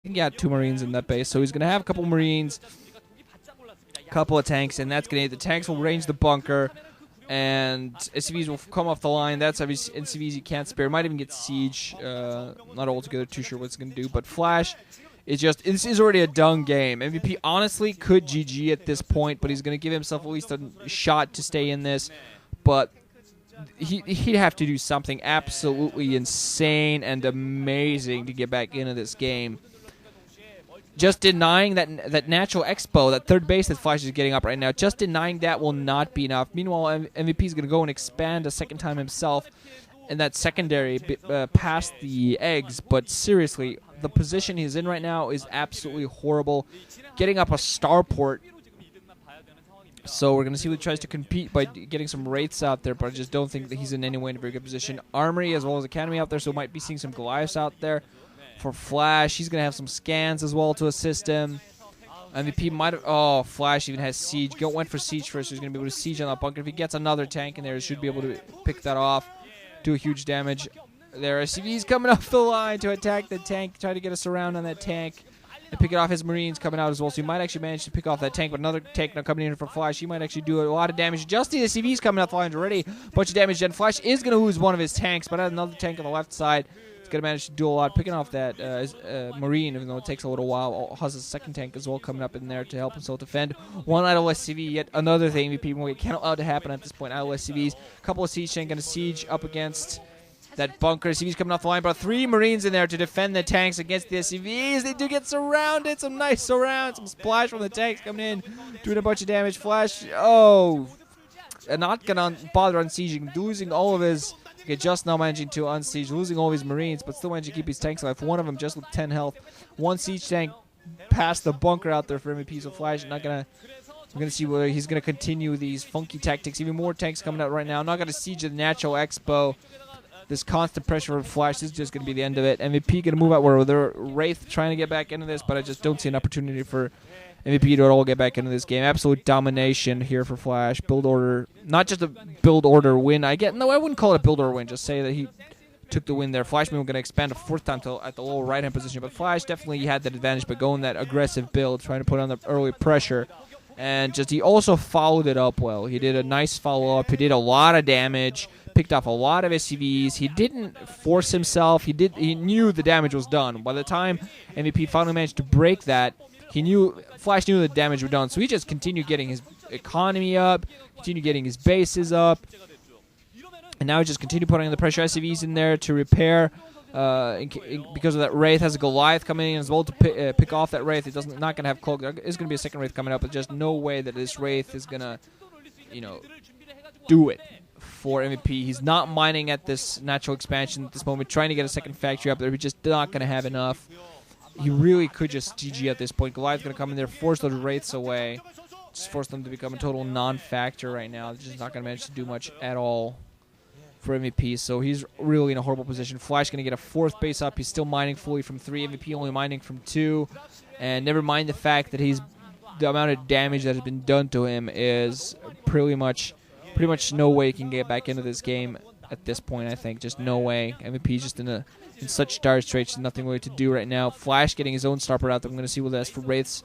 he got 2 Marines in that base, so he's going to have a couple Marines, a couple of tanks, and that's going to hit. The tanks will range the bunker, and SCVs will come off the line. That's obviously NCVs you can't spare. Might even get Siege. Not altogether too sure what it's going to do, but Flash is just, this is already a done game. MVP honestly could GG at this point, but he's going to give himself at least a shot to stay in this, but he'd have to do something absolutely insane and amazing to get back into this game. Just denying that natural expo, that third base that Flash is getting up right now, just denying that will not be enough. Meanwhile, MVP is going to go and expand a second time himself in that secondary past the eggs. But seriously, the position he's in right now is absolutely horrible. Getting up a starport. So we're going to see what he tries to compete by getting some Wraiths out there, but I just don't think that he's in any way in a very good position. Armory as well as Academy out there, so might be seeing some Goliaths out there. For Flash, he's going to have some scans as well to assist him. MVP might have... Oh, Flash even has Siege. Went for Siege first. He's going to be able to Siege on that bunker. If he gets another tank in there, he should be able to pick that off. Do a huge damage. There are CVs coming off the line to attack the tank. Try to get us around on that tank. And pick it off. His Marines coming out as well. So he might actually manage to pick off that tank. But another tank now coming in for Flash. He might actually do a lot of damage. Just the CVs coming off the lines already. Bunch of damage. Then Flash is going to lose one of his tanks. But another tank on the left side. Going to manage to do a lot, picking off that Marine, even though it takes a little while. Has a second tank as well coming up in there to help himself defend. One idle SCV, yet another thing MVP can't allow to happen at this point. Idle SCVs, a couple of siege tanks going to siege up against that bunker. SCVs coming off the line, but 3 Marines in there to defend the tanks against the SCVs. They do get surrounded, some nice surround, some splash from the tanks coming in, doing a bunch of damage. Flash, not going to bother on sieging, losing all of his... Okay, just now managing to unsiege, losing all his Marines, but still managing to keep his tanks alive. One of them just with 10 health. One siege tank past the bunker out there for MVP. So Flash not gonna. We're gonna see whether he's gonna continue these funky tactics. Even more tanks coming out right now. Not gonna siege the natural expo. This constant pressure of Flash this is just gonna be the end of it. MVP gonna move out where they're Wraith trying to get back into this, but I just don't see an opportunity for MVP to at all get back into this game. Absolute domination here for Flash. Build order, not just a build order win. I wouldn't call it a build order win. Just say that he took the win there. Flash going to expand a 4th time at the lower right hand position, but Flash definitely had that advantage by going that aggressive build, trying to put on the early pressure, and just he also followed it up well. He did a nice follow up. He did a lot of damage, picked off a lot of SCVs. He didn't force himself. He knew the damage was done. By the time MVP finally managed to break that, Flash knew the damage was done, so he just continued getting his economy up, continued getting his bases up, and now he just continued putting the pressure SCVs in there to repair, because of that Wraith. Has a Goliath coming in as well to pick off that Wraith. Not going to have Cloak. There is going to be a second Wraith coming up, but just no way that this Wraith is going to, do it for MVP. He's not mining at this natural expansion at this moment, trying to get a second factory up there. He's just not going to have enough. He really could just GG at this point. Goliath's going to come in there, force those Wraiths away. Just force them to become a total non-factor right now. They're just not going to manage to do much at all for MVP. So he's really in a horrible position. Flash going to get a 4th base up. He's still mining fully from 3. MVP only mining from 2. And never mind the fact that the amount of damage that has been done to him is pretty much no way he can get back into this game at this point, I think. Just no way. MVP's just in such dire straits, nothing really to do right now. Flash getting his own starport out there. I'm going to see what that's for Wraiths.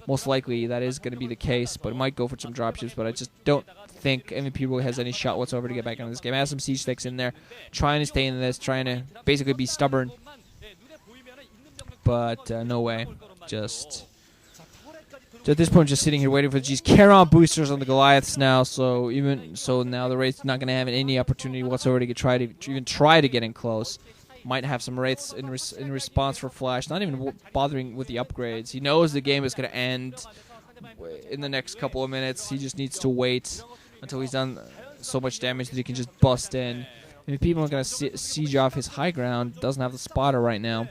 Most likely that is going to be the case, but it might go for some dropships, but I just don't think MVP really has any shot whatsoever to get back into this game. Has some siege sticks in there, trying to stay in this, trying to basically be stubborn. But no way. Just at this point, just sitting here waiting for these Charon boosters on the Goliaths now. So now the Wraith's not going to have any opportunity whatsoever to even try to get in close. Might have some Wraiths in response for Flash. Not even bothering with the upgrades. He knows the game is going to end in the next couple of minutes. He just needs to wait until he's done so much damage that he can just bust in. If people are going to siege off his high ground, doesn't have the spotter right now.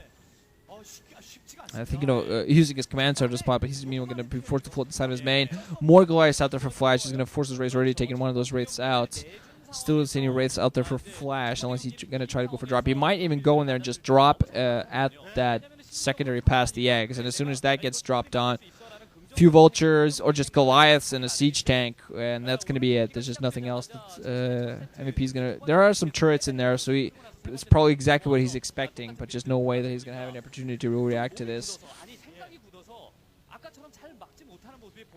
I think, using his command center spot, but he's going to be forced to float inside of his main. More Goliaths out there for Flash. He's going to force his Wraiths, already taking one of those Wraiths out. Still don't see any Wraiths out there for Flash unless he's going to try to go for drop. He might even go in there and just drop at that secondary past the eggs. And as soon as that gets dropped on, few vultures, or just Goliaths and a siege tank, and that's going to be it. There's just nothing else. MVP's going to... There are some turrets in there, so it's probably exactly what he's expecting, but just no way that he's going to have an opportunity to really react to this.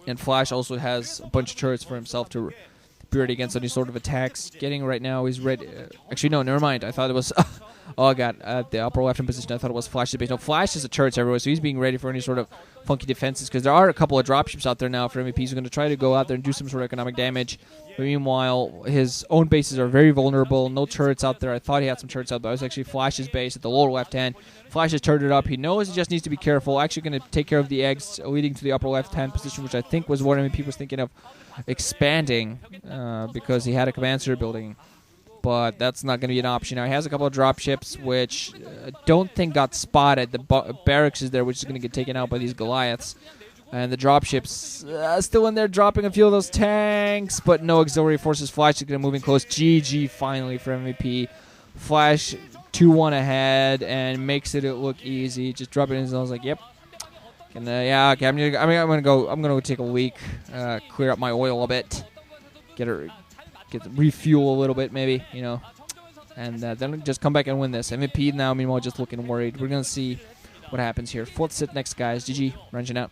And Flash also has a bunch of turrets for himself to be ready against any sort of attacks. Getting right now, he's ready. Actually, no, never mind. I thought it was... oh, God. At the upper left-hand position, I thought it was Flash's base. No, Flash is a turrets everywhere, so he's being ready for any sort of funky defenses, because there are a couple of dropships out there now for MVPs who are going to try to go out there and do some sort of economic damage. But meanwhile, his own bases are very vulnerable. No turrets out there. I thought he had some turrets out there. It was actually Flash's base at the lower left-hand. Flash has turned it up. He knows he just needs to be careful. Actually going to take care of the eggs leading to the upper left-hand position, which I think was what MVP was thinking of expanding, because he had a command center building. But that's not going to be an option. Now, he has a couple of dropships, which I don't think got spotted. The barracks is there, which is going to get taken out by these Goliaths. And the dropships still in there, dropping a few of those tanks, but no auxiliary forces. Flash is going to move in close. GG finally for MVP. Flash 2-1 ahead and makes it look easy. Just drop it in. I was like, yep. And yeah, okay. I'm gonna go take a leak, clear up my oil a bit, get refuel a little bit, maybe, you know, and then just come back and win this. MVP now, meanwhile, just looking worried. We're gonna see what happens here. Fourth set next, guys. GG. Ranjan out.